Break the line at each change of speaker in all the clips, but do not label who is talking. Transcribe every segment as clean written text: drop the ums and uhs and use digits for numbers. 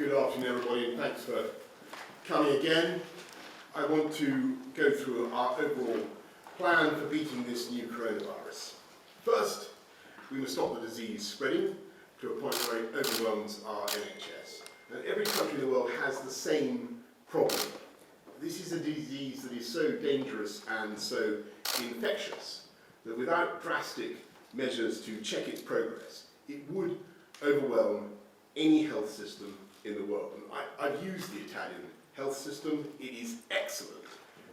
Good afternoon, everybody, and thanks for coming again. I want to go through our overall plan for beating this new coronavirus. First, we must stop the disease spreading to a point where it overwhelms our NHS. And every country in the world has the same problem. This is a disease that is so dangerous and so infectious that without drastic measures to check its progress, it would overwhelm any health system in the world. And I've used the Italian health system. It is excellent.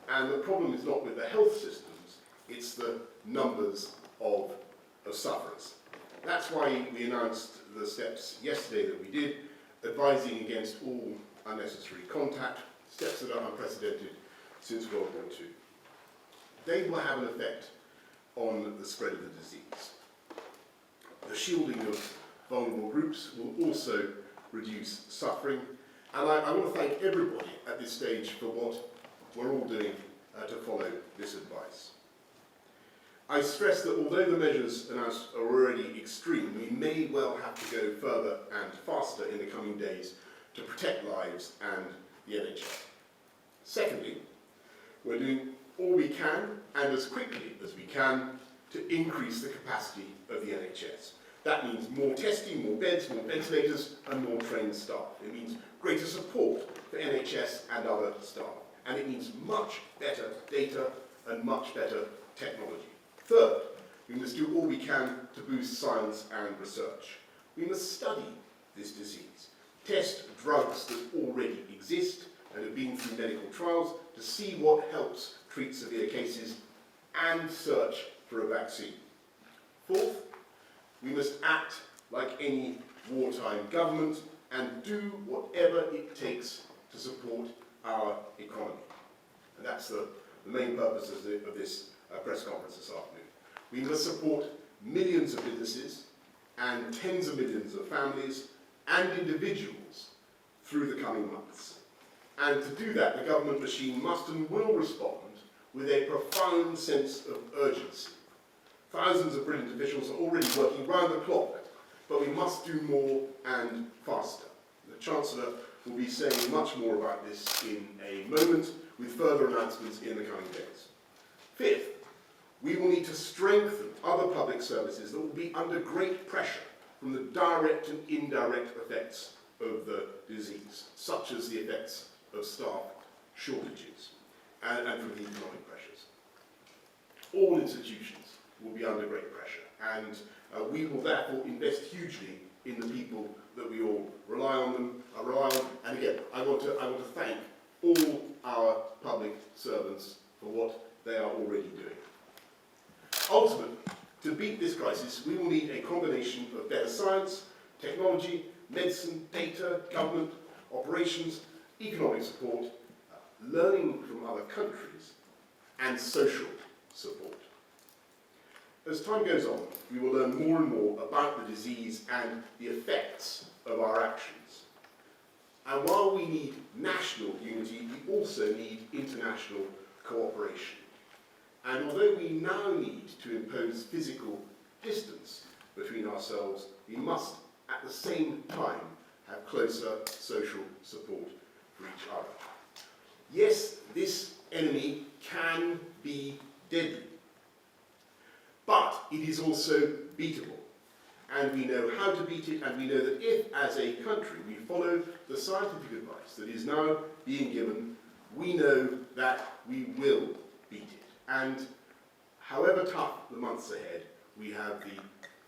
And the problem is not with the health systems, it's the numbers of sufferers. That's why we announced the steps yesterday that we did, advising against all unnecessary contact, steps that are unprecedented since World War II. They will have an effect on the spread of the disease. The shielding of vulnerable groups will also reduce suffering, and I want to thank everybody at this stage for what we're all doing to follow this advice. I stress that although the measures announced are already extreme, we may well have to go further and faster in the coming days to protect lives and the NHS. Secondly, we're doing all we can and as quickly as we can to increase the capacity of the NHS. That means more testing, more beds, more ventilators, and more trained staff. It means greater support for NHS and other staff. And it means much better data and much better technology. Third, we must do all we can to boost science and research. We must study this disease, test drugs that already exist and have been through medical trials to see what helps treat severe cases and search for a vaccine. Fourth, we must act like any wartime government and do whatever it takes to support our economy. And that's the main purpose of this press conference this afternoon. We must support millions of businesses and tens of millions of families and individuals through the coming months. And to do that, the government machine must and will respond with a profound sense of urgency. Thousands of brilliant officials are already working round the clock, but we must do more and faster. The Chancellor will be saying much more about this in a moment, with further announcements in the coming days. Fifth, we will need to strengthen other public services that will be under great pressure from the direct and indirect effects of the disease, such as the effects of staff shortages and from the economic pressures. All institutions will be under great pressure, and we will therefore invest hugely in the people that we all rely on. And again, I want to thank all our public servants for what they are already doing. Ultimately, to beat this crisis, we will need a combination of better science, technology, medicine, data, government, operations, economic support, learning from other countries, and social support. As time goes on, we will learn more and more about the disease and the effects of our actions. And while we need national unity, we also need international cooperation. And although we now need to impose physical distance between ourselves, we must at the same time have closer social support for each other. Yes, this enemy can be deadly, but it is also beatable. And we know how to beat it, and we know that if, as a country, we follow the scientific advice that is now being given, we know that we will beat it. And however tough the months ahead, we have the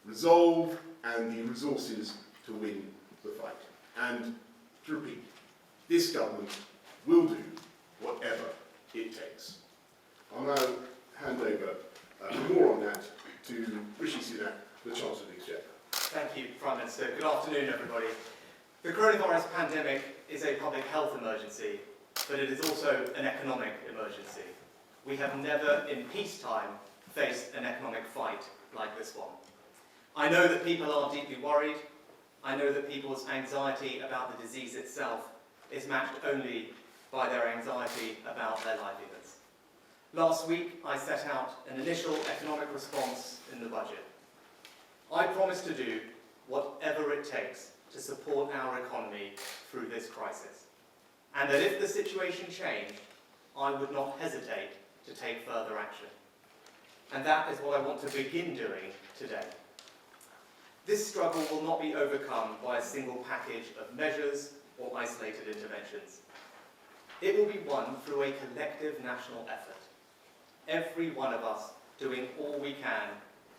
resolve and the resources to win the fight. And to repeat, this government will do whatever it takes. I'll now hand over more on that to Rishi Sunak, the Chancellor of the Exchequer.
Thank you, Prime Minister. Good afternoon, everybody. The coronavirus pandemic is a public health emergency, but it is also an economic emergency. We have never in peacetime faced an economic fight like this one. I know that people are deeply worried. I know that people's anxiety about the disease itself is matched only by their anxiety about their livelihoods. Last week, I set out an initial economic response in the budget. I promise to do whatever it takes to support our economy through this crisis, and that if the situation changed, I would not hesitate to take further action. And that is what I want to begin doing today. This struggle will not be overcome by a single package of measures or isolated interventions. It will be won through a collective national effort. Every one of us doing all we can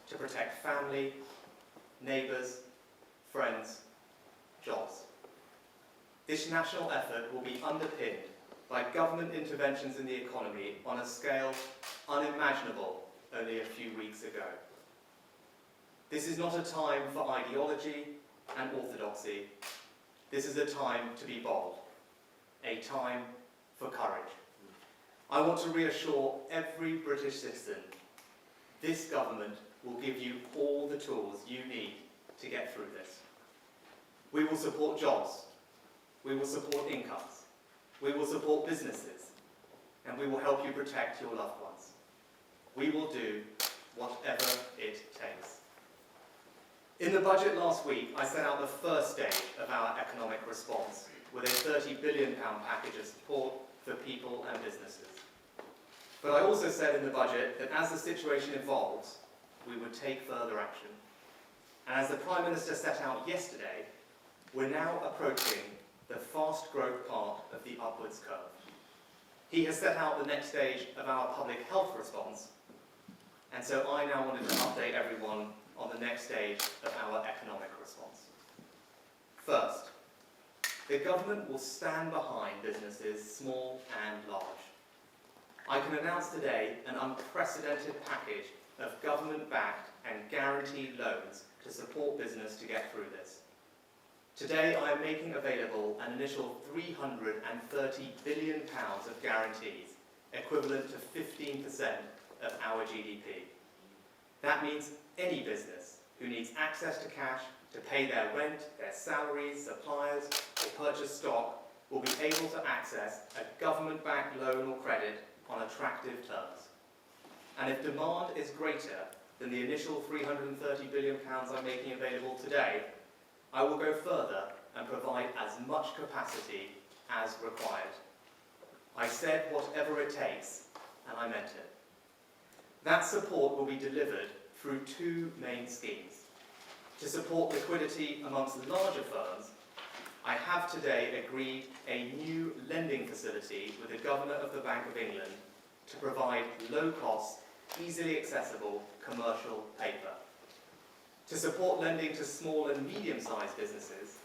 to protect family, neighbours, friends, jobs. This national effort will be underpinned by government interventions in the economy on a scale unimaginable only a few weeks ago. This is not a time for ideology and orthodoxy. This is a time to be bold, a time for courage. I want to reassure every British citizen, this government will give you all the tools you need to get through this. We will support jobs, we will support incomes, we will support businesses, and we will help you protect your loved ones. We will do whatever it takes. In the budget last week, I set out the first stage of our economic response with a £30 billion package of support for people and businesses. But I also said in the budget that as the situation evolves, we would take further action. And as the Prime Minister set out yesterday, we're now approaching the fast growth part of the upwards curve. He has set out the next stage of our public health response, and so I now wanted to update everyone on the next stage of our economic response. First, the government will stand behind businesses small and large. I can announce today an unprecedented package of government-backed and guaranteed loans to support business to get through this. Today I am making available an initial £330 billion of guarantees, equivalent to 15% of our GDP. That means any business who needs access to cash to pay their rent, their salaries, suppliers, or purchase stock will be able to access a government-backed loan or credit on attractive terms. And if demand is greater than the initial £330 billion I'm making available today, I will go further and provide as much capacity as required. I said whatever it takes, and I meant it. That support will be delivered through two main schemes. To support liquidity amongst larger firms, I have today agreed a new lending facility with the Governor of the Bank of England to provide low-cost, easily accessible commercial paper. To support lending to small and medium-sized businesses,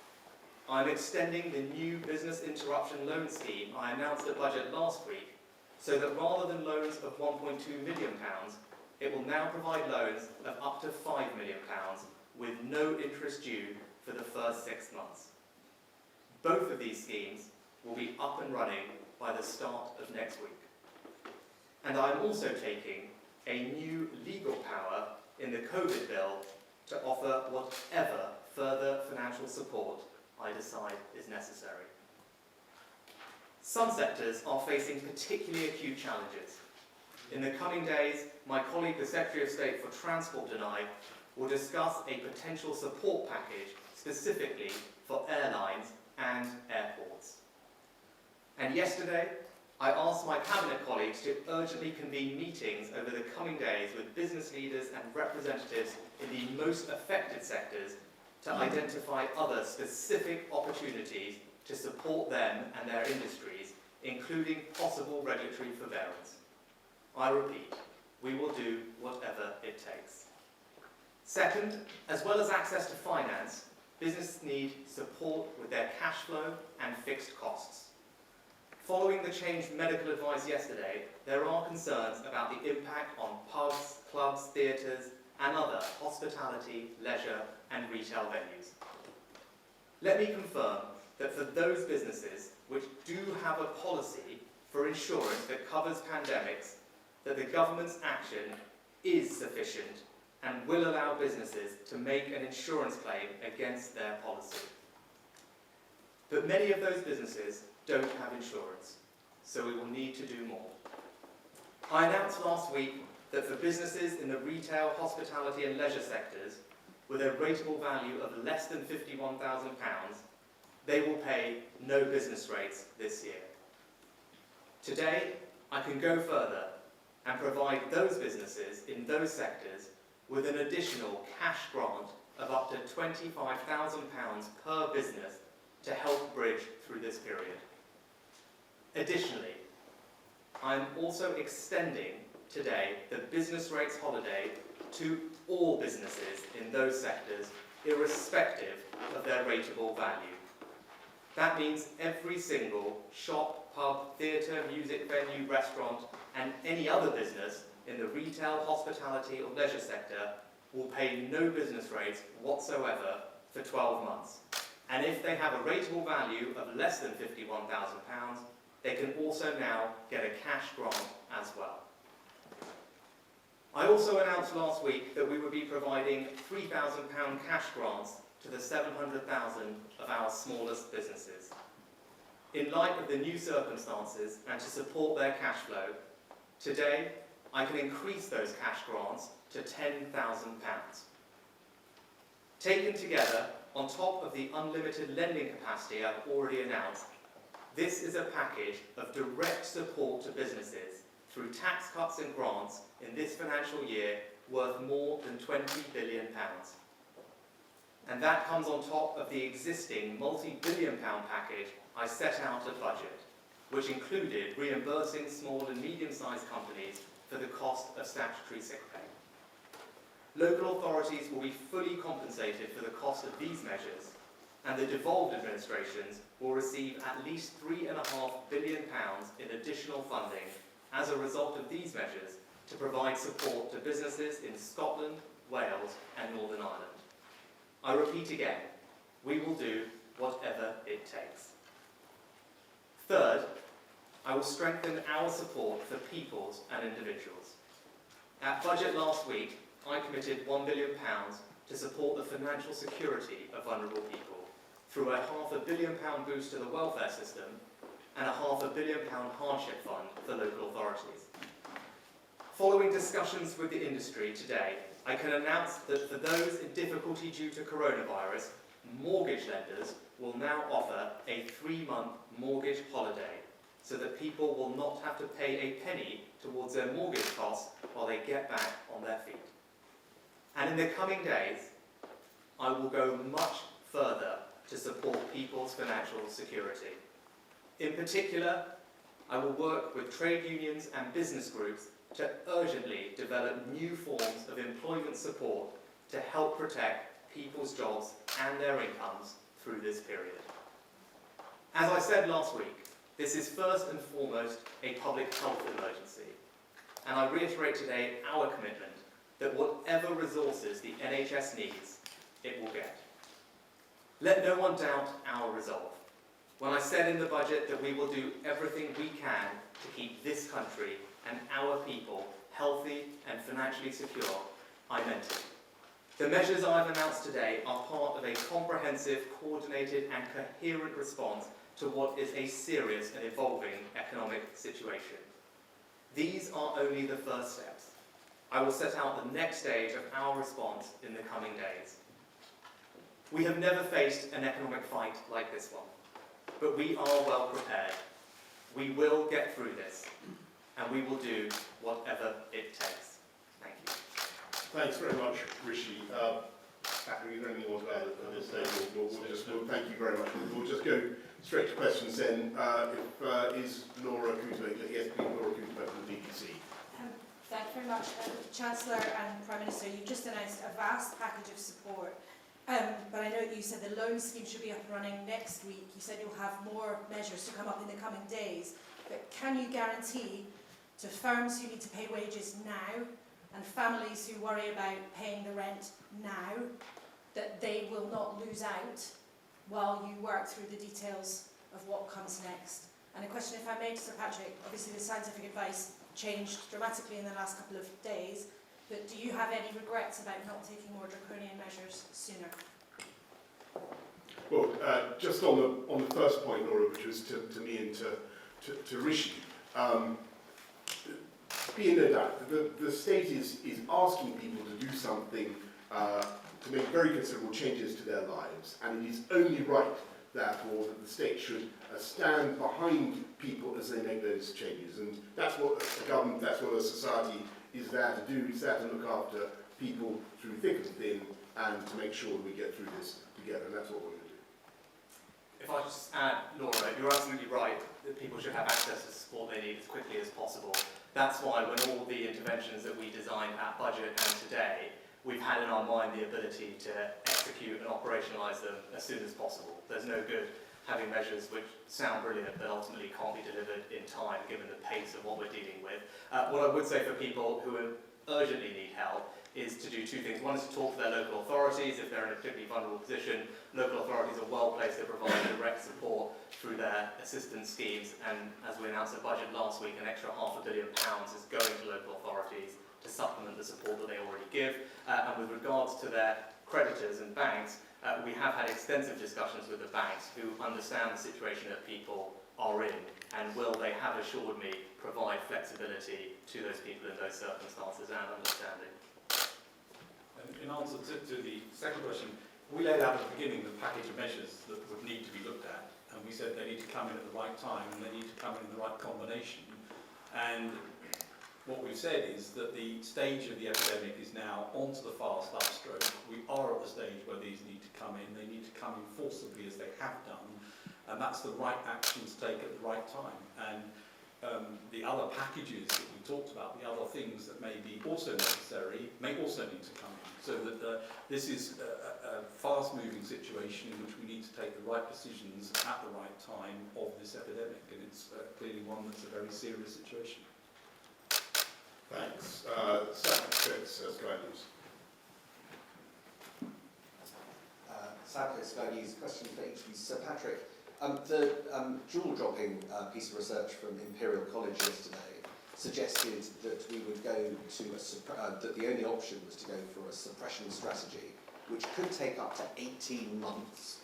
I'm extending the new business interruption loan scheme I announced at budget last week, so that rather than loans of £1.2 million, it will now provide loans of up to £5 million with no interest due for the first 6 months. Both of these schemes will be up and running by the start of next week. And I'm also taking a new legal power in the COVID bill to offer whatever further financial support I decide is necessary. Some sectors are facing particularly acute challenges. In the coming days, my colleague, the Secretary of State for Transport and I, will discuss a potential support package specifically for airlines and airports. And yesterday, I asked my Cabinet colleagues to urgently convene meetings over the coming days with business leaders and representatives in the most affected sectors to identify other specific opportunities to support them and their industries, including possible regulatory forbearance. I repeat, we will do whatever it takes. Second, as well as access to finance, businesses need support with their cash flow and fixed costs. Following the changed medical advice yesterday, there are concerns about the impact on pubs, clubs, theatres, and other hospitality, leisure, and retail venues. Let me confirm that for those businesses which do have a policy for insurance that covers pandemics, that the government's action is sufficient and will allow businesses to make an insurance claim against their policy. But many of those businesses don't have insurance, so we will need to do more. I announced last week that for businesses in the retail, hospitality and leisure sectors with a rateable value of less than £51,000, they will pay no business rates this year. Today, I can go further and provide those businesses in those sectors with an additional cash grant of up to £25,000 per business to help bridge through this period. Additionally, I am also extending today the business rates holiday to all businesses in those sectors, irrespective of their rateable value. That means every single shop, pub, theatre, music venue, restaurant, and any other business in the retail, hospitality or leisure sector will pay no business rates whatsoever for 12 months. And if they have a rateable value of less than £51,000, they can also now get a cash grant as well. I also announced last week that we would be providing £3,000 cash grants to the 700,000 of our smallest businesses. In light of the new circumstances and to support their cash flow, today I can increase those cash grants to £10,000. Taken together, on top of the unlimited lending capacity I've already announced, this is a package of direct support to businesses through tax cuts and grants in this financial year worth more than £20 billion. And that comes on top of the existing multi-billion-pound package I set out at budget, which included reimbursing small and medium-sized companies for the cost of statutory sick pay. Local authorities will be fully compensated for the cost of these measures, and the devolved administrations will receive at least £3.5 billion in additional funding as a result of these measures to provide support to businesses in Scotland, Wales and Northern Ireland. I repeat again, we will do whatever it takes. Third, I will strengthen our support for peoples and individuals. At budget last week, I committed £1 billion to support the financial security of vulnerable people through a £500 million boost to the welfare system and a £500 million hardship fund for local authorities. Following discussions with the industry today, I can announce that for those in difficulty due to coronavirus, mortgage lenders will now offer a 3-month mortgage holiday so that people will not have to pay a penny towards their mortgage costs while they get back on their feet. And in the coming days, I will go much further to support people's financial security. In particular, I will work with trade unions and business groups to urgently develop new forms of employment support to help protect people's jobs and their incomes through this period. As I said last week, this is first and foremost a public health emergency, and I reiterate today our commitment that whatever resources the NHS needs, it will get. Let no one doubt our resolve. When I said in the budget that we will do everything we can to keep this country and our people healthy and financially secure, I meant it. The measures I've announced today are part of a comprehensive, coordinated and coherent response to what is a serious and evolving economic situation. These are only the first steps. I will set out the next stage of our response in the coming days. We have never faced an economic fight like this one, but we are well prepared. We will get through this, and we will do whatever it takes. Thank you.
Thanks very much, Rishi. Patrick, is there anything you want to add at this stage? We'll thank you very much. We'll just go straight to questions then. Is Laura Kuto, yes, please, Laura Kuto from the BBC.
Thank you very much. Chancellor and Prime Minister, you've just announced a vast package of support, but I know that you said the loan scheme should be up and running next week. You said you'll have more measures to come up in the coming days, but can you guarantee to firms who need to pay wages now and families who worry about paying the rent now that they will not lose out while you work through the details of what comes next? And a question, if I may, to Sir Patrick, obviously the scientific advice changed dramatically in the last couple of days, but do you have any regrets about not taking more draconian measures sooner?
Well, just on the first point, Laura, which was to me and to Rishi, be in no doubt, the state is asking people to do something to make very considerable changes to their lives, and it is only right that, or that the state should stand behind people as they make those changes. And that's what a government, that's what a society is there to do, is there to look after people through thick and thin, and to make sure that we get through this together, and that's what we're going to do.
If I just add, Laura, you're absolutely right that people should have access to the support they need as quickly as possible. That's why when all the interventions that we designed at budget and today, we've had in our mind the ability to execute and operationalise them as soon as possible. There's no good having measures which sound brilliant but ultimately can't be delivered in time given the pace of what we're dealing with. What I would say for people who urgently need help is to do two things. One is to talk to their local authorities if they're in a particularly vulnerable position. Local authorities are well placed to provide direct support through their assistance schemes, and as we announced at budget last week, an extra £500 million is going to local authorities to supplement the support that they already give. And with regards to their creditors and banks, we have had extensive discussions with the banks who understand the situation that people are in, and will, they have assured me, provide flexibility to those people in those circumstances and understanding.
In answer to the second question, we laid out at the beginning the package of measures that would need to be looked at, and we said they need to come in at the right time and they need to come in the right combination. And what we've said is that the stage of the epidemic is now onto the fast upstroke. We are at the stage where these need to come in. They need to come in forcibly as they have done, and that's the right action to take at the right time. And the other packages that we talked about, the other things that may be also necessary, may also need to come in. So that this is a fast-moving situation in which we need to take the right decisions at the right time of this epidemic, and it's clearly one that's a very serious situation.
Thanks. Sam, Chris, Sky News.
Sam, Sky News. Question for each of you. Sir Patrick, the jaw-dropping piece of research from Imperial College yesterday suggested that we would go to that the only option was to go for a suppression strategy, which could take up to 18 months,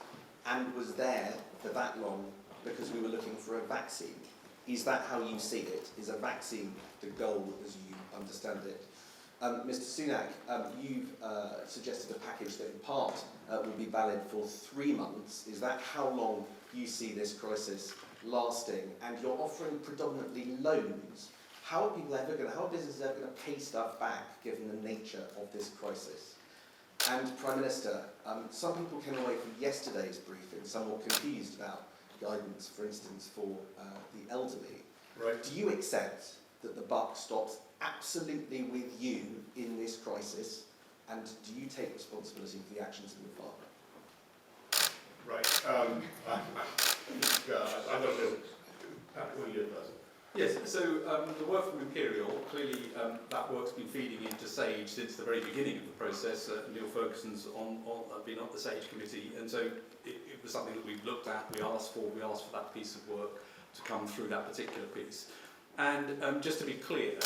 and was there for that long because we were looking for a vaccine. Is that how you see it? Is a vaccine the goal as you understand it? Mr. Sunak, you've suggested a package that in part will be valid for 3 months. Is that how long you see this crisis lasting? And you're offering predominantly loans. How are people ever going to, how are businesses ever going to pay stuff back given the nature of this crisis? And Prime Minister, some people came away from yesterday's briefing somewhat confused about guidance, for instance, for the elderly.
Right.
Do you accept that the buck stops absolutely with you in this crisis, and do you take responsibility for the actions of your father?
Right. I don't know. What do you do first?
Yes, so the work from Imperial, clearly that work's been feeding into SAGE since the very beginning of the process. Neil Ferguson's been on the SAGE committee, and so it was something that we've looked at, we asked for that piece of work to come through that particular piece. And just to be clear,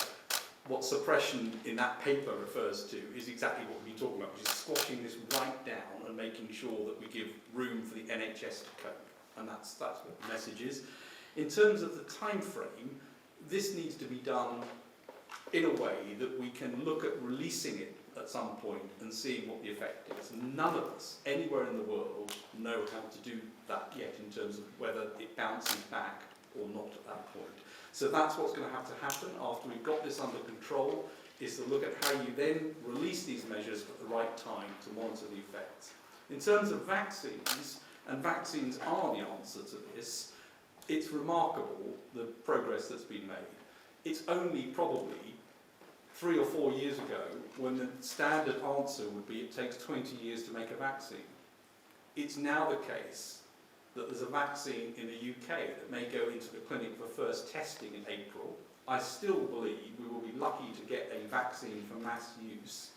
what suppression in that paper refers to is exactly what we've been talking about, which is squashing this right down and making sure that we give room for the NHS to cope. And that's what the message is. In terms of the time frame, this needs to be done in a way that we can look at releasing it at some point and seeing what the effect is. None of us anywhere in the world know how to do that yet in terms of whether it bounces back or not at that point. So that's what's going to have to happen after we've got this under control, is to look at how you then release these measures at the right time to monitor the effects. In terms of vaccines, and vaccines are the answer to this, it's remarkable the progress that's been made. It's only probably 3 or 4 years ago when the standard answer would be it takes 20 years to make a vaccine. It's now the case that there's a vaccine in the UK that may go into the clinic for first testing in April. I still believe we will be lucky to get a vaccine for mass use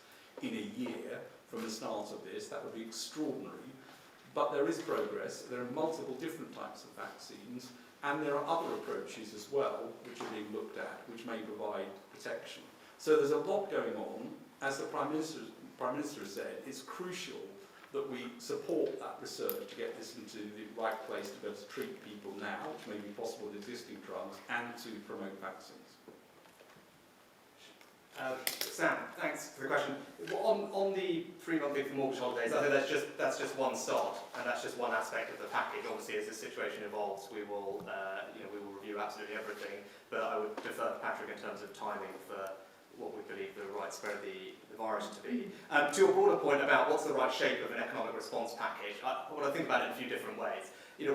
in a year from the start of this. That would be extraordinary. But there is progress. There are multiple different types of vaccines, and there are other approaches as well which are being looked at, which may provide protection. So there's a lot going on. As the Prime Minister has said, it's crucial that we support that research to get this into the right place to be able to treat people now, which may be possible with existing drugs, and to promote vaccines.
Sam, thanks for the question. On the 3-month leave for mortgage holidays, I think that's just one start, and that's just one aspect of the package. Obviously, as the situation evolves, we will review absolutely everything. But I would defer to Patrick in terms of timing for what we believe the right spread of the virus to be. To your broader point about what's the right shape of an economic response package, I think about it in a few different ways.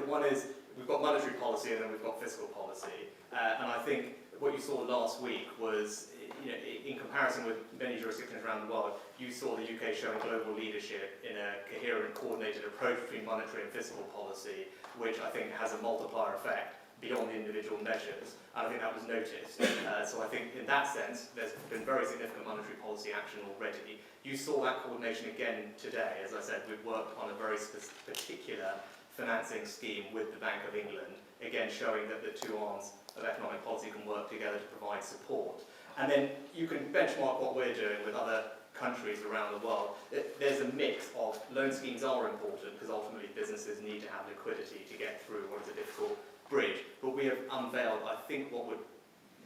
One is we've got monetary policy and then we've got fiscal policy, and I think what you saw last week was, in comparison with many jurisdictions around the world, you saw the UK showing global leadership in a coherent, coordinated approach between monetary and fiscal policy, which I think has a multiplier effect beyond the individual measures, and I think that was noticed. So I think in that sense, there's been very significant monetary policy action already. You saw that coordination again today. As I said, we've worked on a very particular financing scheme with the Bank of England, again showing that the two arms of economic policy can work together to provide support. And then you can benchmark what we're doing with other countries around the world. There's a mix of loan schemes are important because ultimately businesses need to have liquidity to get through what is a difficult bridge, but we have unveiled, I think, what would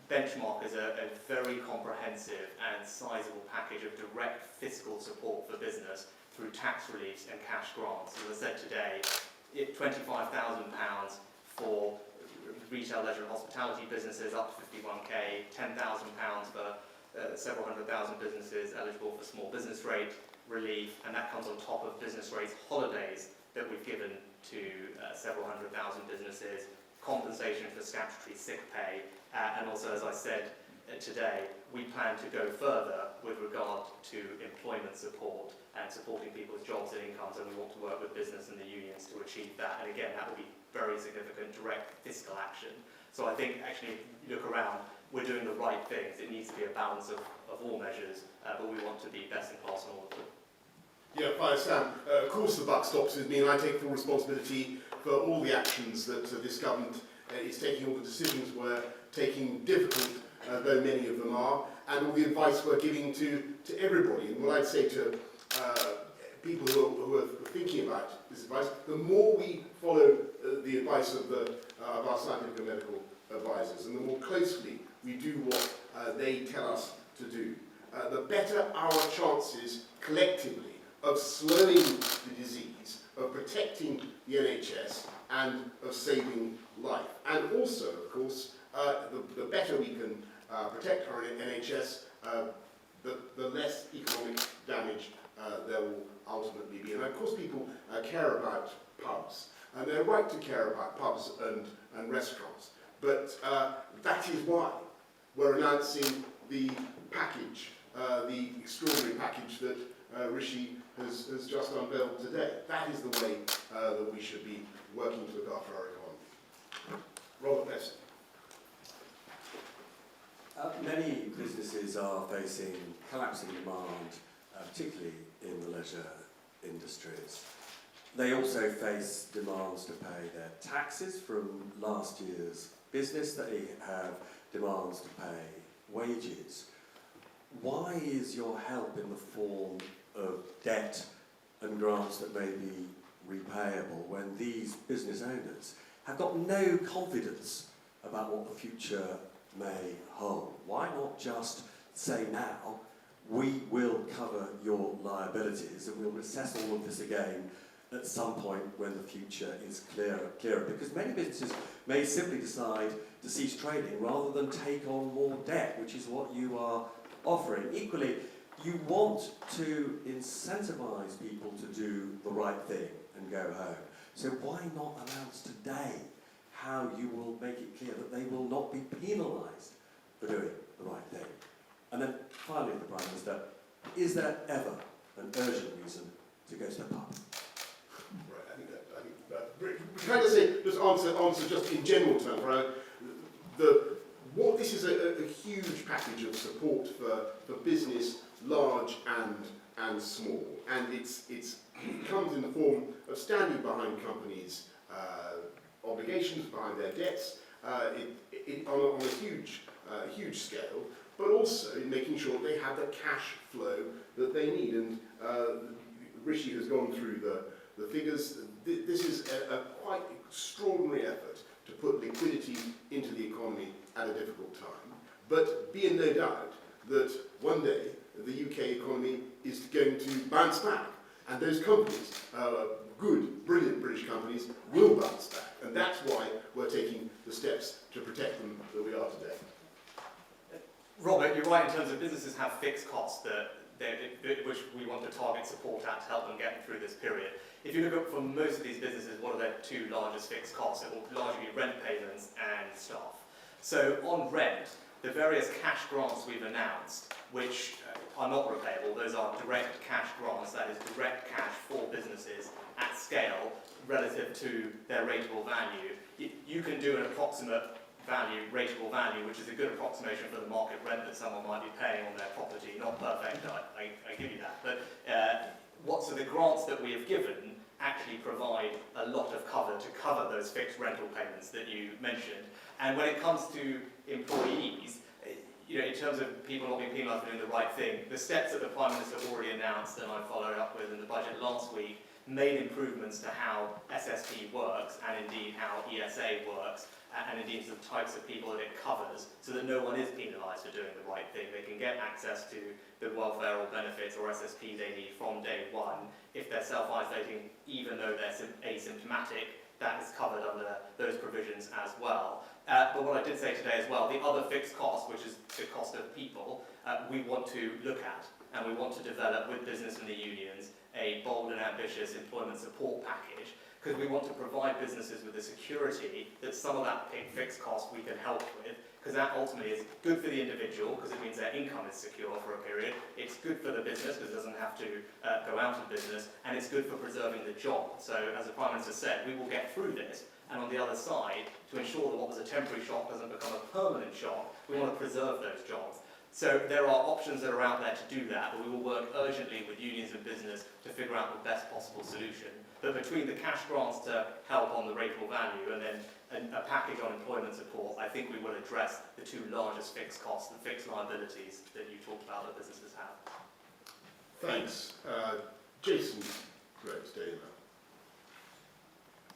benchmark as a very comprehensive and sizable package of direct fiscal support for business through tax reliefs and cash grants. As I said today, £25,000 for retail, leisure and hospitality businesses up to 51k, £10,000 for several hundred thousand businesses eligible for small business rate relief, and that comes on top of business rates holidays that we've given to several hundred thousand businesses, compensation for statutory sick pay, and also, as I said today, we plan to go further with regard to employment support and supporting people's jobs and incomes, and we want to work with business and the unions to achieve that. And again, that will be very significant direct fiscal action. So I think actually, if you look around, we're doing the right things. It needs to be a balance of all measures, but we want to be best in class in all of them.
Yeah, fine, Sam. Of course the buck stops with me, and I take full responsibility for all the actions that this government is taking, all the decisions we're taking, difficult though many of them are, and all the advice we're giving to everybody. And what I'd say to people who are thinking about this advice, the more we follow the advice of our scientific and medical advisors, and the more closely we do what they tell us to do, the better our chances collectively of slowing the disease, of protecting the NHS, and of saving life. And also, of course, the better we can protect our NHS, the less economic damage there will ultimately be. And of course people care about pubs, and they're right to care about pubs and restaurants. But that is why we're announcing the package, the extraordinary package that Rishi has just unveiled today. That is the way that we should be working to look after our economy. Robert Besson.
Many businesses are facing collapsing demand, particularly in the leisure industries. They also face demands to pay their taxes from last year's business. They have demands to pay wages. Why is your help in the form of debt and grants that may be repayable when these business owners have got no confidence about what the future may hold? Why not just say now, we will cover your liabilities and we'll assess all of this again at some point when the future is clearer? Because many businesses may simply decide to cease trading rather than take on more debt, which is what you are offering. Equally, you want to incentivise people to do the right thing and go home. So why not announce today how you will make it clear that they will not be penalised for doing the right thing? And then finally, the Prime Minister, is there ever an urgent reason to go to the pub?
Right, I think can I just say, just answer just in general terms, right? This is a huge package of support for business, large and small, and it comes in the form of standing behind companies' obligations, behind their debts, on a huge scale, but also in making sure they have the cash flow that they need. And Rishi has gone through the figures. This is a quite extraordinary effort to put liquidity into the economy at a difficult time. But be in no doubt that one day the UK economy is going to bounce back. And those companies, good, brilliant British companies, will bounce back. And that's why we're taking the steps to protect them that we are today.
Robert, you're right in terms of businesses have fixed costs which we want to target support at to help them get through this period. If you look at for most of these businesses, what are their two largest fixed costs? It will largely be rent payments and staff. So on rent, the various cash grants we've announced, which are not repayable, those are direct cash grants, that is direct cash for businesses at scale relative to their rateable value. You can do an approximate value, rateable value, which is a good approximation for the market rent that someone might be paying on their property. Not perfect, I give you that. But so the grants that we have given actually provide a lot of cover to cover those fixed rental payments that you mentioned. And when it comes to employees, in terms of people not being penalised for doing the right thing, the steps that the Prime Minister already announced and I followed up with in the budget last week made improvements to how SSP works and indeed how ESA works and indeed the types of people that it covers so that no one is penalised for doing the right thing. They can get access to the welfare or benefits or SSP they need from day one. If they're self-isolating, even though they're asymptomatic, that is covered under those provisions as well. But what I did say today as well, the other fixed cost, which is the cost of people, we want to look at and we want to develop with business and the unions a bold and ambitious employment support package because we want to provide businesses with the security that some of that fixed cost we can help with because that ultimately is good for the individual because it means their income is secure for a period. It's good for the business because it doesn't have to go out of business, and it's good for preserving the job. So as the Prime Minister said, we will get through this, and on the other side, to ensure that what was a temporary shock doesn't become a permanent shock, we want to preserve those jobs. So there are options that are out there to do that, but we will work urgently with unions and business to figure out the best possible solution. But between the cash grants to help on the rateable value and then a package on employment support, I think we will address the two largest fixed costs, the fixed liabilities that you talked about that businesses have.
Thanks. Jason Groves, Daily Mail.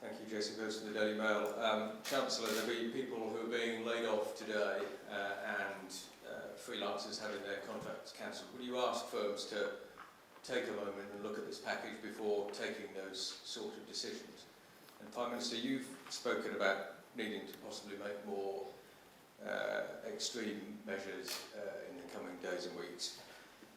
Thank you, Jason Groves from the Daily Mail. Chancellor, there will be people who are being laid off today and freelancers having their contracts cancelled. Would you ask firms to take a moment and look at this package before taking those sort of decisions? And Prime Minister, you've spoken about needing to possibly make more extreme measures in the coming days and weeks.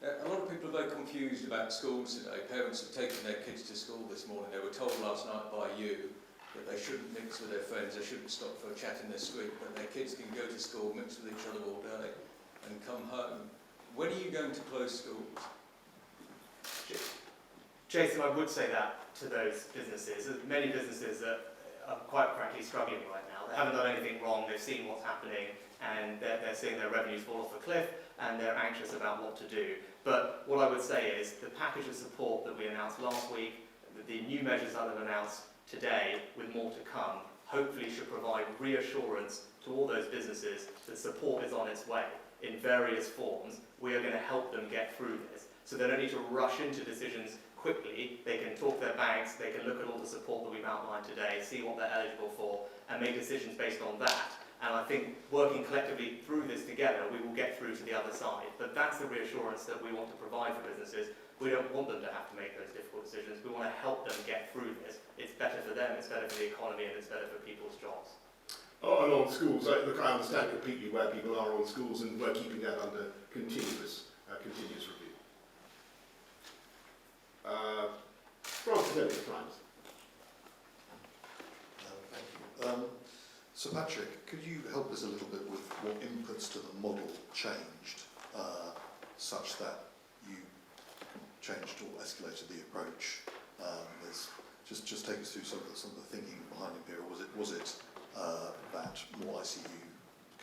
A lot of people are very confused about schools today. Parents have taken their kids to school this morning. They were told last night by you that they shouldn't mix with their friends, they shouldn't stop for a chat in their street, but their kids can go to school, mix with each other all day and come home. When are you going to close schools?
Jason, I would say that to those businesses. There's many businesses that are quite frankly struggling right now. They haven't done anything wrong, they've seen what's happening, and they're seeing their revenues fall off a cliff, and they're anxious about what to do. But what I would say is the package of support that we announced last week, the new measures that I've announced today, with more to come, hopefully should provide reassurance to all those businesses that support is on its way in various forms. We are going to help them get through this. So they don't need to rush into decisions quickly. They can talk to their banks, they can look at all the support that we've outlined today, see what they're eligible for, and make decisions based on that. And I think working collectively through this together, we will get through to the other side. But that's the reassurance that we want to provide for businesses. We don't want them to have to make those difficult decisions. We want to help them get through this. It's better for them, it's better for the economy, and it's better for people's jobs.
Oh, and on schools, I understand completely where people are on schools, and we're keeping that under continuous review. Francis Elliott, Times.
Thank you. Sir Patrick, could you help us a little bit with what inputs to the model changed such that you changed or escalated the approach? Just take us through some of the thinking behind Imperial. Was it that more ICU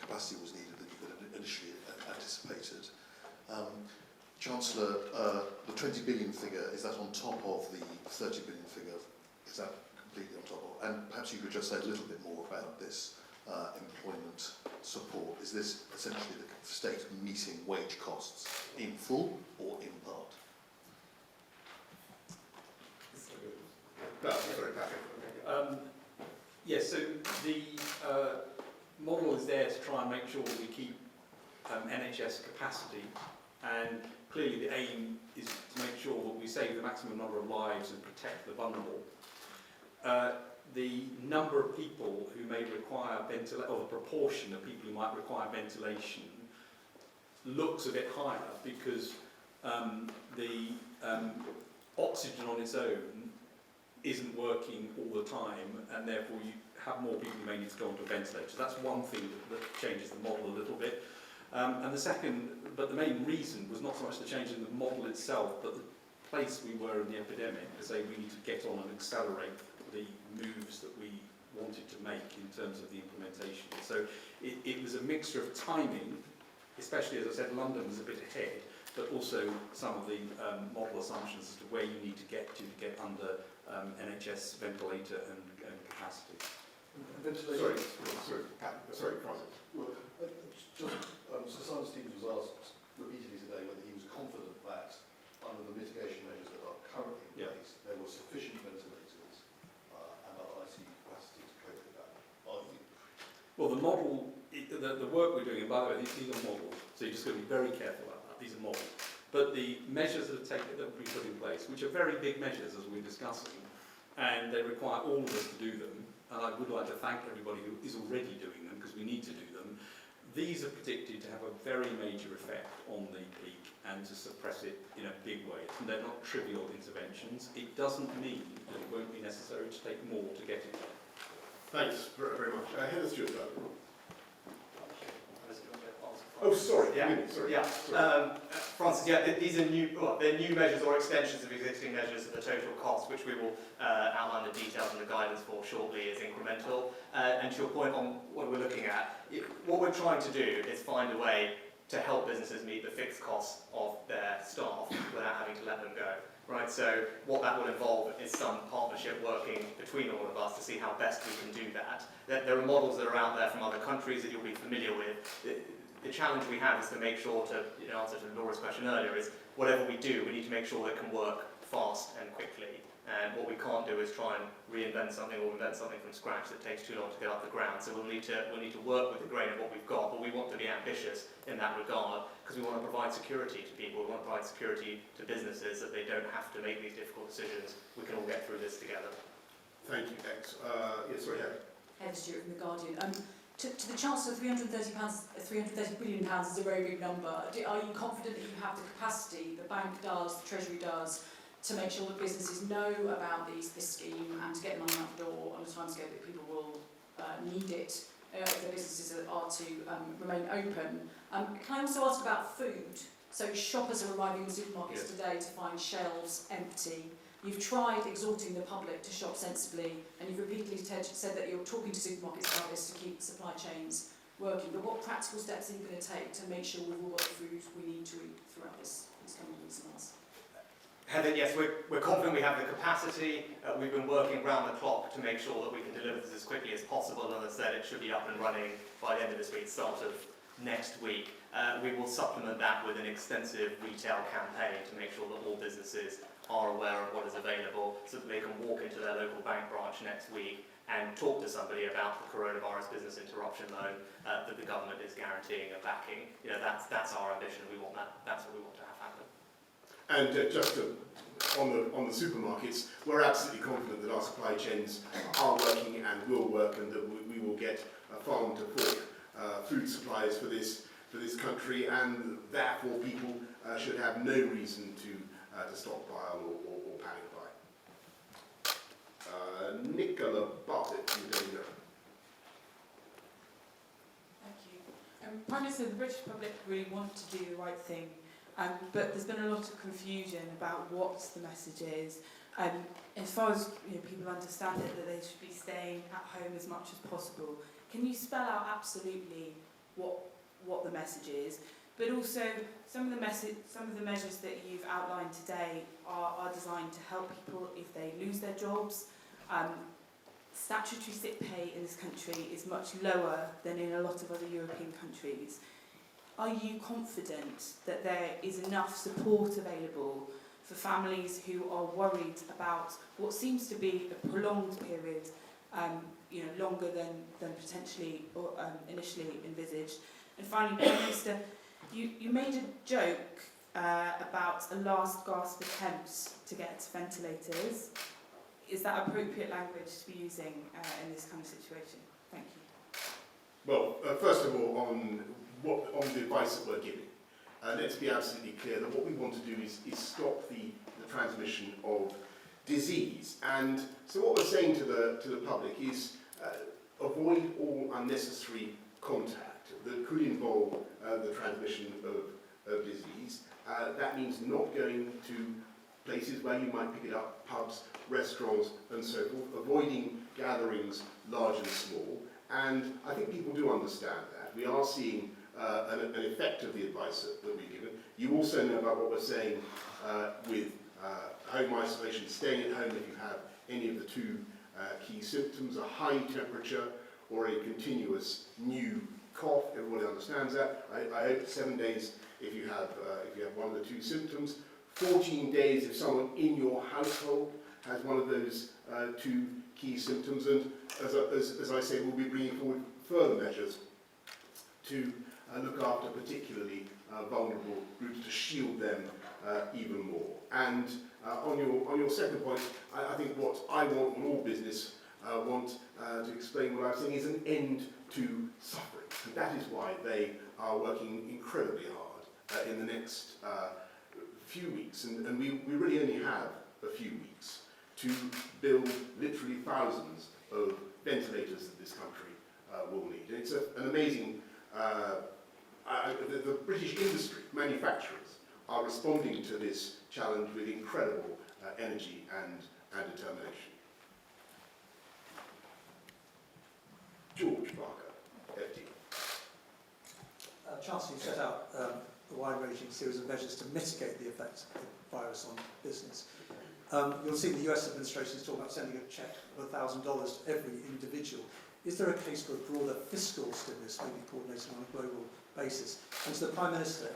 capacity was needed than you could initially anticipated? Chancellor, the 20 billion figure, is that on top of the 30 billion figure? Is that completely on top of? And perhaps you could just say a little bit more about this employment support. Is this essentially the state meeting wage costs in full or in part?
Yes, so the model is there to try and make sure that we keep NHS capacity And clearly the aim is to make sure that we save the maximum number of lives and protect the vulnerable. The number of people who may require ventilation, or the proportion of people who might require ventilation, looks a bit higher because the oxygen on its own isn't working all the time, and therefore you have more people who may need to go onto a ventilator. So that's one thing that changes the model a little bit. And the second, but the main reason was not so much the change in the model itself, but the place we were in the epidemic, to say we need to get on and accelerate the moves that we wanted to make in terms of the implementation. So it was a mixture of timing, especially, as I said, London was a bit ahead, but also some of the model assumptions as to where you need to get under NHS ventilator and capacity.
Ventilation.
Sorry, Francis.
Well, Sir Simon Stevens was asked repeatedly today whether he was confident that under the mitigation measures that are currently in place, there were sufficient ventilators and other ICU capacity to cope with that. Are you?
Well, the model, the work we're doing, and by the way, these are models, so you've just got to be very careful about that. These are models. But the measures that will be put in place, which are very big measures as we're discussing, and they require all of us to do them, and I would like to thank everybody who is already doing them, because we need to do them. These are predicted to have a very major effect on the peak and to suppress it in a big way. And they're not trivial interventions. It doesn't mean that it won't be necessary to take more to get it there.
Thanks very much. Heather Stewart. Oh, sorry.
Yeah.
Sorry.
Yeah.
Sorry.
Francis, these are new, they're new measures or extensions of existing measures at the total cost, which we will outline the details and the guidance for shortly, is incremental. And to your point on what we're looking at, what we're trying to do is find a way to help businesses meet the fixed costs of their staff without having to let them go. Right, so what that will involve is some partnership working between all of us to see how best we can do that. There are models that are out there from other countries that you'll be familiar with. The challenge we have is to make sure, to answer to Laura's question earlier, is whatever we do, we need to make sure that it can work fast and quickly. And what we can't do is try and reinvent something or invent something from scratch that takes too long to get off the ground. So we'll need to work with the grain of what we've got, but we want to be ambitious in that regard because we want to provide security to people. We want to provide security to businesses that they don't have to make these difficult decisions. We can all get through this together.
Thank you, X. Yes, sorry, Harry.
Head Stewart from The Guardian. To the Chancellor, £330 billion is a very big number. Are you confident that you have the capacity, the bank does, the Treasury does, to make sure that businesses know about this scheme and to get money out the door on a timescale that people will need it if their businesses are to remain open? Can I also ask about food? So shoppers are arriving in supermarkets today to find shelves empty. You've tried exhorting the public to shop sensibly, and you've repeatedly said that you're talking to supermarkets about this to keep supply chains working. But what practical steps are you going to take to make sure we've all got the food we need to eat throughout these coming weeks and months?
Heather, yes, we're confident we have the capacity. We've been working round the clock to make sure that we can deliver this as quickly as possible. And as I said, it should be up and running by the end of this week, start of next week. We will supplement that with an extensive retail campaign to make sure that all businesses are aware of what is available so that they can walk into their local bank branch next week and talk to somebody about the coronavirus business interruption loan that the government is guaranteeing and backing. That's our ambition. We want that. That's what we want to have happen.
And on the supermarkets, we're absolutely confident that our supply chains are working and will work, and that we will get farm to fork food supplies for this country, and therefore people should have no reason to stockpile or panic buy. Nicola Bartlett from the Daily Mirror.
Thank you. Prime Minister, the British public really want to do the right thing, but there's been a lot of confusion about what the message is. As far as people understand it, that they should be staying at home as much as possible. Can you spell out absolutely what the message is? But also, some of the measures that you've outlined today are designed to help people if they lose their jobs. Statutory sick pay in this country is much lower than in a lot of other European countries. Are you confident that there is enough support available for families who are worried about what seems to be a prolonged period, longer than potentially or initially envisaged? And finally, Prime Minister, You made a joke about a last gasp attempts to get ventilators. Is that appropriate language to be using in this kind of situation? Thank you.
Well, first of all, on the advice that we're giving, let's be absolutely clear that what we want to do is stop the transmission of disease. And so what we're saying to the public is avoid all unnecessary contact that could involve the transmission of disease. That means not going to places where you might pick it up, pubs, restaurants and so forth, avoiding gatherings large and small. And I think people do understand that. We are seeing an effect of the advice that we've given. You also know about what we're saying with home isolation, staying at home if you have any of the two key symptoms, a high temperature or a continuous new cough. Everybody understands that. I hope 7 days if you have one of the two symptoms, 14 days if someone in your household has one of those two key symptoms, and as I say, we'll be bringing forward further measures to look after particularly vulnerable groups, to shield them even more. And on your second point, I think what I want, and all business want to explain what I'm saying, is an end to suffering. And that is why they are working incredibly hard in the next few weeks, and we really only have a few weeks to build literally thousands of ventilators that this country will need. And it's an amazing, the British industry, manufacturers, are responding to this challenge with incredible energy and determination. George Barker, FD.
Chancellor, you set out a wide-ranging series of measures to mitigate the effects of the virus on business. You'll see the US administration is talking about sending a cheque of $1,000 to every individual. Is there a case for a broader fiscal stimulus, maybe coordinated on a global basis? And to the Prime Minister,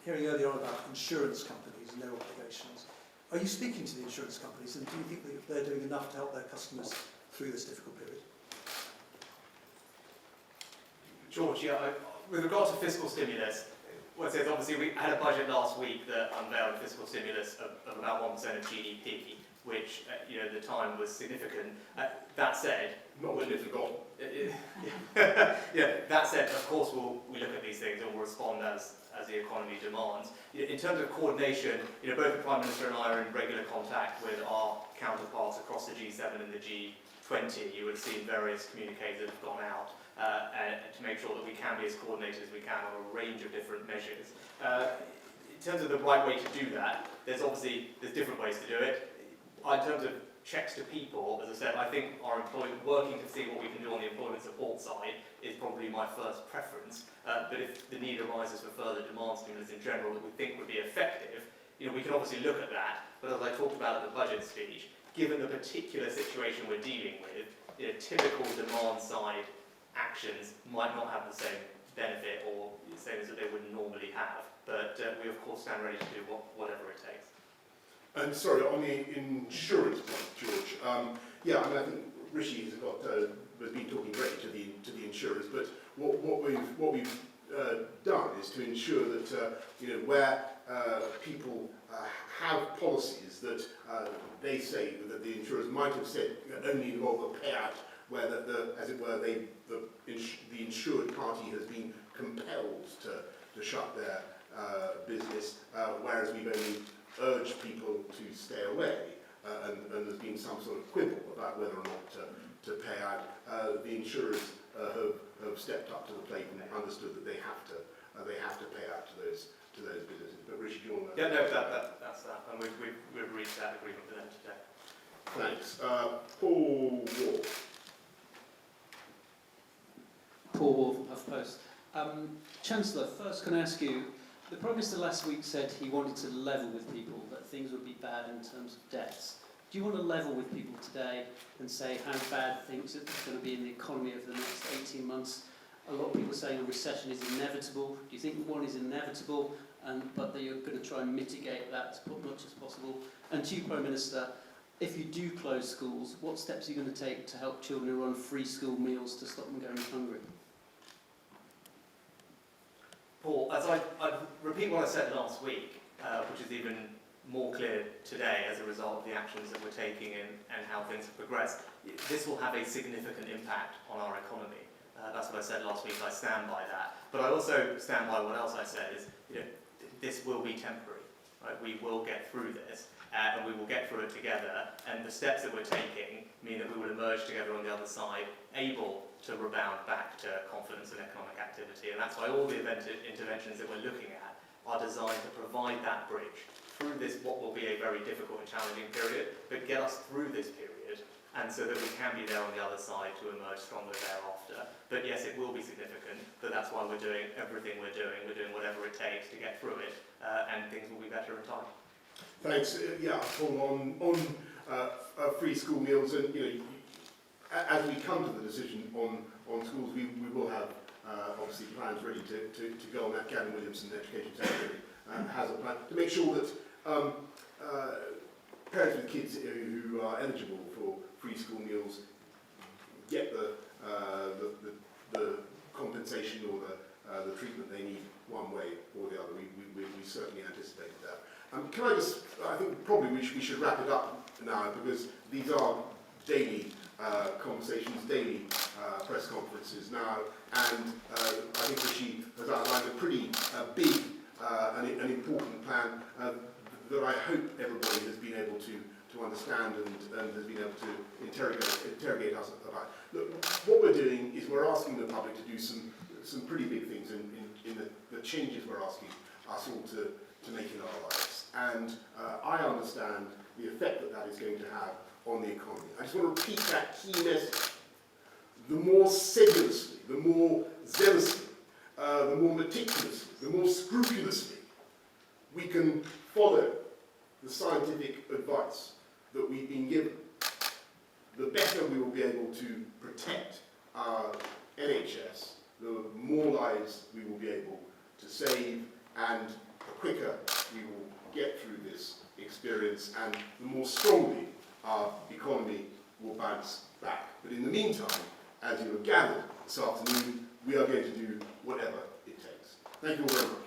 hearing earlier on about insurance companies and their obligations, are you speaking to the insurance companies, and do you think that they're doing enough to help their customers through this difficult period?
George, yeah, with regard to fiscal stimulus, what it says, obviously we had a budget last week that unveiled a fiscal stimulus of about 1% of GDP, which at the time was significant. That said,
not really forgotten.
That said, of course we look at these things and we'll respond as the economy demands. In terms of coordination, both the Prime Minister and I are in regular contact with our counterparts across the G7 and the G20. You would have seen various communiques that have gone out to make sure that we can be as coordinated as we can on a range of different measures. In terms of the right way to do that, there's different ways to do it. In terms of checks to people, as I said, I think our working to see what we can do on the employment support side is probably my first preference. But if the need arises for further demand stimulus in general that we think would be effective, we can obviously look at that. But as I talked about at the budget speech, given the particular situation we're dealing with, typical demand side actions might not have the same benefit or the same as that they would normally have. But we of course stand ready to do whatever it takes.
And sorry, on the insurance point, George. I think Rishi has been talking greatly to the insurers. But what we've done is to ensure that where people have policies that they say that the insurers might have said only involve a payout, where as it were, the insured party has been compelled to shut their business, whereas we've only urged people to stay away, and there's been some sort of quibble about whether or not to pay out. The insurers have stepped up to the plate and understood that they have to pay out to those businesses. But Rishi, do you want to?
Yeah, no, that's that, and we've reached that agreement with them today.
Thanks. Paul Ward.
Paul Ward from HuffPost. Chancellor, first can I ask you, the Prime Minister last week said he wanted to level with people, that things would be bad in terms of deaths. Do you want to level with people today and say how bad things are going to be in the economy over the next 18 months? A lot of people are saying a recession is inevitable. Do you think one is inevitable, but that you're going to try and mitigate that as much as possible? And to you, Prime Minister, if you do close schools, what steps are you going to take to help children who are on free school meals to stop them going hungry?
Paul, as I repeat what I said last week, which is even more clear today as a result of the actions that we're taking and how things have progressed, this will have a significant impact on our economy. That's what I said last week, I stand by that. But I also stand by what else I said is, this will be temporary. Right? We will get through this, and we will get through it together, and the steps that we're taking mean that we will emerge together on the other side, able to rebound back to confidence and economic activity. And that's why all the interventions that we're looking at are designed to provide that bridge through this, what will be a very difficult and challenging period, but get us through this period, and so that we can be there on the other side to emerge stronger thereafter. But yes, it will be significant, but that's why we're doing everything we're doing. We're doing whatever it takes to get through it, and things will be better in time.
Thanks. Yeah, Paul, on free school meals, and as we come to the decision on schools, we will have obviously plans ready to go on that. Gavin Williamson, the Education Secretary, has a plan to make sure that parents with kids who are eligible for free school meals get the compensation or the treatment they need one way or the other. We certainly anticipated that. Can I think probably we should wrap it up now, because these are daily conversations, daily press conferences now, and I think Rishi has outlined a pretty big an important plan that I hope everybody has been able to understand and has been able to interrogate us about. Look, what we're doing is we're asking the public to do some pretty big things in the changes we're asking us all to make in our lives. And I understand the effect that is going to have on the economy. I just want to repeat that key message. The more sedulously, the more zealously, the more meticulously, the more scrupulously we can follow the scientific advice that we've been given, the better we will be able to protect our NHS, the more lives we will be able to save, and the quicker we will get through this experience, and the more strongly our economy will bounce back. But in the meantime, as you have gathered this afternoon, we are going to do whatever it takes. Thank you all very much.